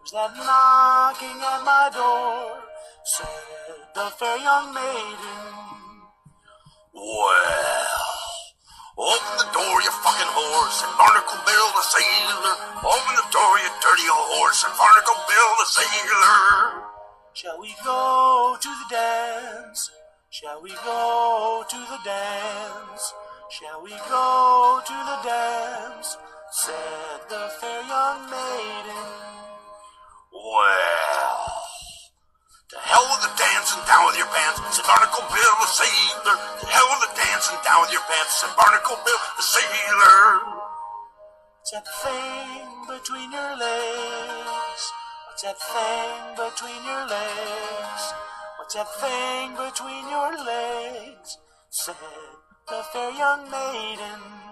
Who's that knocking at my door? Said the fair young maiden. Well, open the door, you fucking whore, said Barnacle Bill the sailor. Open the door, you dirty old whore, said Barnacle Bill the sailor. Shall we go to the dance? Shall we go to the dance? Shall we go to the dance? Said the fair young maiden. Well, to hell with the dancing, down with your pants, said Barnacle Bill the sailor. To hell with the dancing, down with your pants, said Barnacle Bill the sailor. What's that thing between your legs? What's that thing between your legs? What's that thing between your legs? Said the fair young maiden.